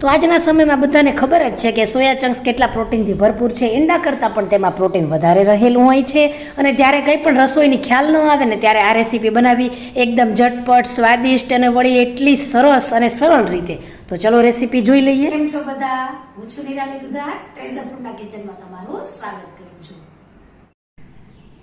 તો આજના સમયમાં બધાને ખબર જ છે કે સોયા ચંક્સ કેટલા પ્રોટીનથી ભરપૂર છે. ઈંડા કરતાં પણ તેમાં પ્રોટીન વધારે રહેલું હોય છે. અને જ્યારે કંઈ પણ રસોઈની ખ્યાલ ન આવે ને ત્યારે આ રેસીપી બનાવી એકદમ ઝટપટ, સ્વાદિષ્ટ અને વળી એટલી સરસ અને સરળ રીતે. તો ચલો રેસીપી જોઈ લઈએ. કેમ છો બધા? હું છું નિરાલી દુધાટ, ટ્રેઝર ફૂડના કિચનમાં તમારું સ્વાગત કરું છું.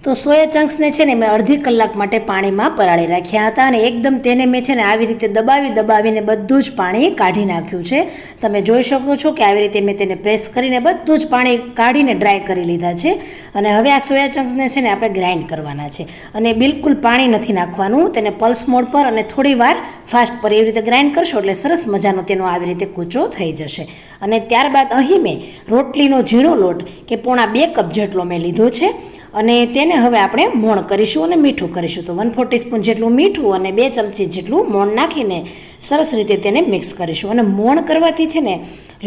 તો સોયા ચંક્સને છે ને મેં અડધી કલાક માટે પાણીમાં પલાળી રાખ્યા હતા અને એકદમ તેને મેં છે ને આવી રીતે દબાવીને બધું જ પાણી કાઢી નાખ્યું છે. તમે જોઈ શકો છો કે આવી રીતે મેં તેને પ્રેસ કરીને બધું જ પાણી કાઢીને ડ્રાય કરી લીધા છે. અને હવે આ સોયા ચંક્સને છે ને આપણે ગ્રાઇન્ડ કરવાના છે અને બિલકુલ પાણી નથી નાખવાનું. તેને પલ્સ મોડ પર અને થોડી વાર ફાસ્ટ પર એવી રીતે ગ્રાઇન્ડ કરશો એટલે સરસ મજાનો તેનો આવી રીતે કૂચો થઈ જશે. અને ત્યારબાદ અહીં મેં રોટલીનો ઝીણો લોટ કે પોણા 2 કપ જેટલો મેં લીધો છે અને તેને હવે આપણે મોણ કરીશું અને મીઠું કરીશું. તો 1/4 ટીસ્પૂન જેટલું મીઠું અને 2 ચમચી જેટલું મોણ નાખીને સરસ રીતે તેને મિક્સ કરીશું. અને મોણ કરવાથી છે ને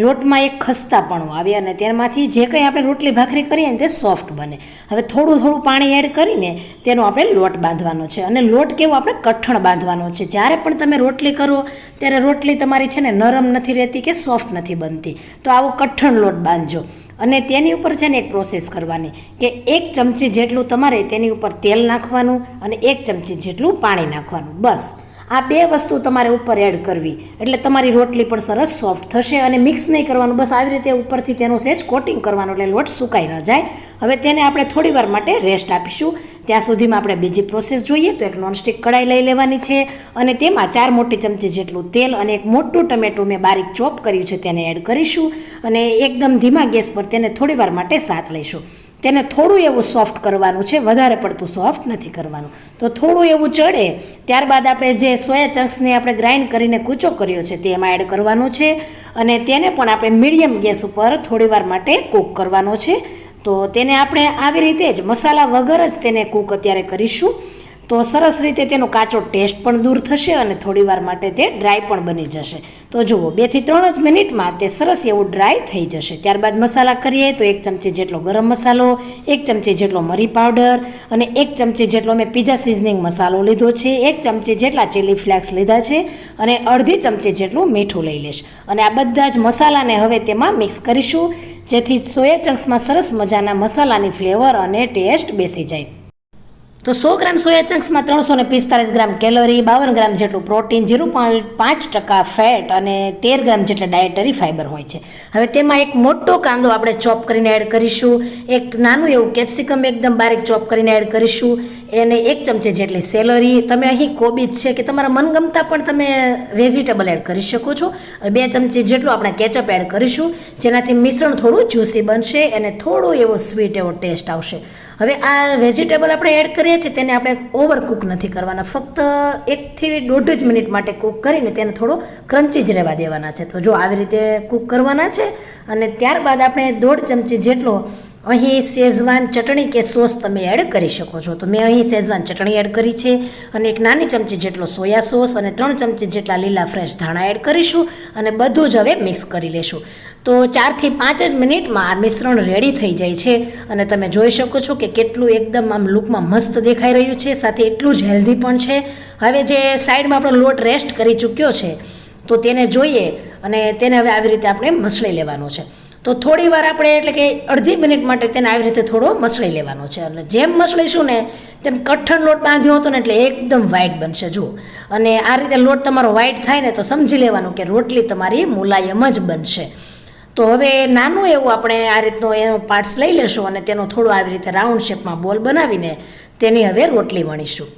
લોટમાં એક ખસ્તાપણું આવે અને તેમાંથી જે કંઈ આપણે રોટલી ભાખરી કરીએ ને તે સોફ્ટ બને. હવે થોડું પાણી એડ કરીને તેનો આપણે લોટ બાંધવાનો છે. અને લોટ કેવો આપણે કઠણ બાંધવાનો છે. જ્યારે પણ તમે રોટલી કરો ત્યારે રોટલી તમારી છે ને નરમ નથી રહેતી કે સોફ્ટ નથી બનતી. તો આવો કઠણ લોટ બાંધજો. અને તેની ઉપર છે ને એક પ્રોસેસ કરવાની કે 1 ચમચી જેટલું તમારે તેની ઉપર તેલ નાખવાનું અને 1 ચમચી જેટલું પાણી નાખવાનું. બસ આ 2 વસ્તુ તમારે ઉપર એડ કરવી એટલે તમારી રોટલી પણ સરસ સોફ્ટ થશે. અને મિક્સ નહીં કરવાનું, બસ આવી રીતે ઉપરથી તેનું સહેજ કોટિંગ કરવાનું એટલે લોટ સુકાઈ ન જાય. હવે તેને આપણે થોડી વાર માટે રેસ્ટ આપીશું. ત્યાં સુધીમાં આપણે બીજી પ્રોસેસ જોઈએ. તો એક નોનસ્ટિક કડાઈ લઈ લેવાની છે અને તેમાં 4 મોટી ચમચી જેટલું તેલ અને એક મોટું ટમેટું મેં બારીક ચોપ કર્યું છે તેને એડ કરીશું અને એકદમ ધીમા ગેસ પર તેને થોડી વાર માટે સાથ લઈશું. તેને થોડું એવું સોફ્ટ કરવાનું છે, વધારે પડતું સોફ્ટ નથી કરવાનું. તો થોડું એવું ચડે ત્યારબાદ આપણે જે સોયા ચંક્સને આપણે ગ્રાઇન્ડ કરીને કૂચો કર્યો છે તે એમાં એડ કરવાનો છે અને તેને પણ આપણે મીડિયમ ગેસ ઉપર થોડી વાર માટે કૂક કરવાનો છે. તો તેને આપણે આવી રીતે જ મસાલા વગર જ તેને કૂક અત્યારે કરીશું. તો સરસ રીતે તેનો કાચો ટેસ્ટ પણ દૂર થશે અને થોડી વાર માટે તે ડ્રાય પણ બની જશે. તો જુઓ 2 થી 3 જ મિનિટમાં તે સરસ એવું ડ્રાય થઈ જશે. ત્યારબાદ મસાલા કરીએ તો 1 ચમચી જેટલો ગરમ મસાલો, 1 ચમચી જેટલો મરી પાવડર અને 1 ચમચી જેટલો મેં પીઝા સિઝનિંગ મસાલો લીધો છે, 1 ચમચી જેટલા ચીલી ફ્લેક્સ લીધા છે અને અડધી ચમચી જેટલું મીઠું લઈ લઈશ. અને આ બધા જ મસાલાને હવે તેમાં મિક્સ કરીશું જેથી સોયા ચંક્સમાં સરસ મજાના મસાલાની ફ્લેવર અને ટેસ્ટ બેસી જાય. તો 100 ગ્રામ સોયા ચંક્સમાં 345 ગ્રામ કેલરી, 52 ગ્રામ જેટલું પ્રોટીન, 0.5% ફેટ અને 13 ગ્રામ જેટલા ડાયટરી ફાઇબર હોય છે. હવે તેમાં એક મોટો કાંદો આપણે ચોપ કરીને એડ કરીશું, એક નાનું એવું કેપ્સિકમ એકદમ બારીક ચોપ કરીને એડ કરીશું અને 1 ચમચી જેટલી સેલરી. તમે અહીં કોબીજ છે કે તમારા મનગમતા પણ તમે વેજીટેબલ એડ કરી શકો છો. 2 ચમચી જેટલું આપણે કેચઅપ એડ કરીશું જેનાથી મિશ્રણ થોડું જ્યુસી બનશે અને થોડો એવો સ્વીટ એવો ટેસ્ટ આવશે. હવે આ વેજીટેબલ આપણે એડ કરીએ છીએ તેને આપણે ઓવર કૂક નથી કરવાના, ફક્ત 1 થી 1.5 જ મિનિટ માટે કૂક કરીને તેને થોડો ક્રન્ચી જ રહેવા દેવાના છે. તો જો આવી રીતે કૂક કરવાના છે અને ત્યારબાદ આપણે 1.5 ચમચી જેટલો અહીં શેઝવાન ચટણી કે સોસ તમે એડ કરી શકો છો. તો મેં અહીં શેઝવાન ચટણી એડ કરી છે અને 1 નાની ચમચી જેટલો સોયા સોસ અને 3 ચમચી જેટલા લીલા ફ્રેશ ધાણા એડ કરીશું અને બધું જ હવે મિક્સ કરી લેશું. તો 4 થી 5 જ મિનિટમાં આ મિશ્રણ રેડી થઈ જાય છે અને તમે જોઈ શકો છો કે કેટલું એકદમ આમ લુકમાં મસ્ત દેખાઈ રહ્યું છે, સાથે એટલું જ હેલ્ધી પણ છે. હવે જે સાઈડમાં આપણો લોટ રેસ્ટ કરી ચૂક્યો છે તો તેને જોઈએ અને તેને હવે આવી રીતે આપણે મસળી લેવાનો છે. તો થોડી વાર આપણે એટલે કે અડધી મિનિટ માટે તેને આવી રીતે થોડો મસળી લેવાનો છે. અને જેમ મસળીશું ને તેમ કઠણ લોટ બાંધ્યો હતો ને એટલે એકદમ વ્હાઈટ બનશે. જુઓ, અને આ રીતે લોટ તમારો વ્હાઈટ થાય ને તો સમજી લેવાનું કે રોટલી તમારી મુલાયમ જ બનશે. તો હવે નાનું એવું આપણે આ રીતનો એનો પાર્ટ્સ લઈ લેશું અને તેનો થોડો આવી રીતે રાઉન્ડ શેપમાં બોલ બનાવીને તેની હવે રોટલી વણીશું.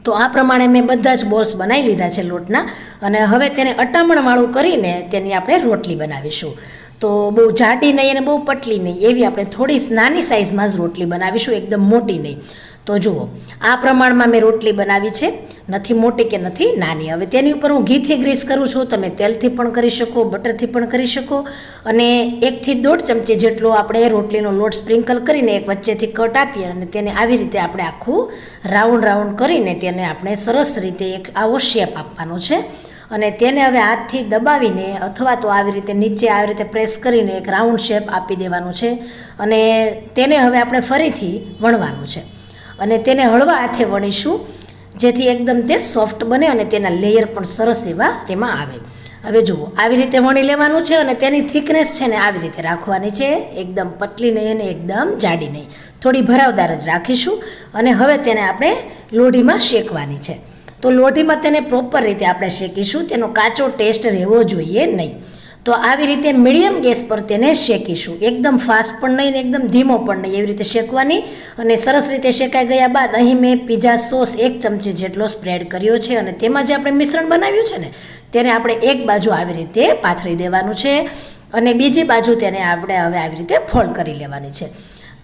તો આ પ્રમાણે મેં બધા જ બોલ્સ બનાવી લીધા છે લોટના અને હવે તેને અટામણવાળું કરીને તેની આપણે રોટલી બનાવીશું. તો બહુ જાડી નહીં અને બહુ પતલી નહીં એવી આપણે થોડી નાની સાઇઝમાં જ રોટલી બનાવીશું, એકદમ મોટી નહીં. તો જુઓ આ પ્રમાણમાં મેં રોટલી બનાવી છે, નથી મોટી કે નથી નાની. હવે તેની ઉપર હું ઘીથી ગ્રીસ કરું છું, તમે તેલથી પણ કરી શકો, બટરથી પણ કરી શકો. અને 1 થી 1.5 ચમચી જેટલો આપણે રોટલીનો લોટ સ્પ્રિંકલ કરીને એક વચ્ચેથી કટ આપીએ અને તેને આવી રીતે આપણે આખું રાઉન્ડ કરીને તેને આપણે સરસ રીતે એક આવો શેપ આપવાનો છે. અને તેને હવે હાથથી દબાવીને અથવા તો આવી રીતે નીચે આવી રીતે પ્રેસ કરીને એક રાઉન્ડ શેપ આપી દેવાનું છે અને તેને હવે આપણે ફરીથી વણવાનું છે. અને તેને હળવા હાથે વણીશું જેથી એકદમ તે સોફ્ટ બને અને તેના લેયર પણ સરસ એવા તેમાં આવે. હવે જુઓ આવી રીતે વણી લેવાનું છે અને તેની થિકનેસ છે ને આવી રીતે રાખવાની છે, એકદમ પતલી નહીં અને એકદમ જાડી નહીં, થોડી ભરાવદાર જ રાખીશું. અને હવે તેને આપણે લોઢીમાં શેકવાની છે. તો લોઢીમાં તેને પ્રોપર રીતે આપણે શેકીશું, તેનો કાચો ટેસ્ટ રહેવો જોઈએ નહીં. તો આવી રીતે મીડિયમ ગેસ પર તેને શેકીશું, એકદમ ફાસ્ટ પણ નહીં ને એકદમ ધીમો પણ નહીં, એવી રીતે શેકવાની. અને સરસ રીતે શેકાઈ ગયા બાદ અહીં મેં પીઝા સોસ 1 ચમચી જેટલો સ્પ્રેડ કર્યો છે અને તેમાં જે આપણે મિશ્રણ બનાવ્યું છે ને તેને આપણે એક બાજુ આવી રીતે પાથરી દેવાનું છે અને બીજી બાજુ તેને આપણે હવે આવી રીતે ફોલ્ડ કરી લેવાની છે.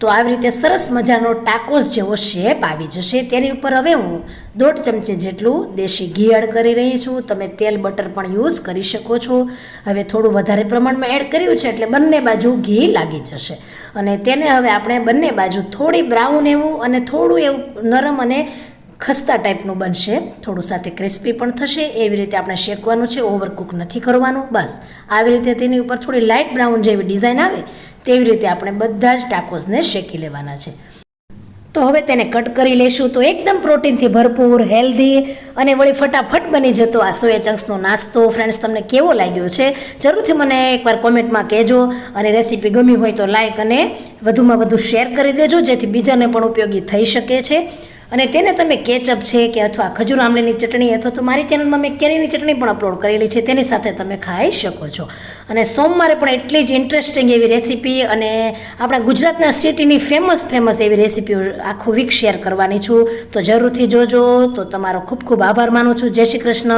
તો આવી રીતે સરસ મજાનો ટાકોસ જેવો શેપ આવી જશે. તેની ઉપર હવે હું 1.5 ચમચી જેટલું દેશી ઘી એડ કરી રહી છું. તમે તેલ બટર પણ યુઝ કરી શકો છો. હવે થોડું વધારે પ્રમાણમાં એડ કર્યું છે એટલે બંને બાજુ ઘી લાગી જશે અને તેને હવે આપણે બંને બાજુ થોડી બ્રાઉન એવું અને થોડું એવું નરમ અને ખસ્તા ટાઈપનું બનશે, થોડું સાથે ક્રિસ્પી પણ થશે. એવી રીતે આપણે શેકવાનું છે, ઓવરકુક નથી કરવાનું. બસ આવી રીતે તેની ઉપર થોડી લાઇટ બ્રાઉન જેવી ડિઝાઇન આવે તેવી રીતે આપણે બધા જ ટાકોસને શેકી લેવાના છે. તો હવે તેને કટ કરી લઈશું. તો એકદમ પ્રોટીનથી ભરપૂર, હેલ્ધી અને વળી ફટાફટ બની જતો આ સોયા ચંક્સનો નાસ્તો ફ્રેન્ડ્સ તમને કેવો લાગ્યો છે જરૂરથી મને એકવાર કોમેન્ટમાં કહેજો. અને રેસીપી ગમી હોય તો લાઇક અને વધુમાં વધુ શેર કરી દેજો, જેથી બીજાને પણ ઉપયોગી થઈ શકે છે. અને તેને તમે કેચઅપ છે કે અથવા ખજૂર આમલીની ચટણી અથવા તો મારી ચેનલમાં મેં કેરીની ચટણી પણ અપલોડ કરેલી છે, તેની સાથે તમે ખાઈ શકો છો. અને સોમવારે પણ એટલી જ ઇન્ટરેસ્ટિંગ એવી રેસીપી અને આપણા ગુજરાતના સિટીની ફેમસ એવી રેસીપીઓ આખું વીક શેર કરવાની છું. તો જરૂરથી જોજો. તો તમારો ખૂબ ખૂબ આભાર માનું છું. જય શ્રી કૃષ્ણ.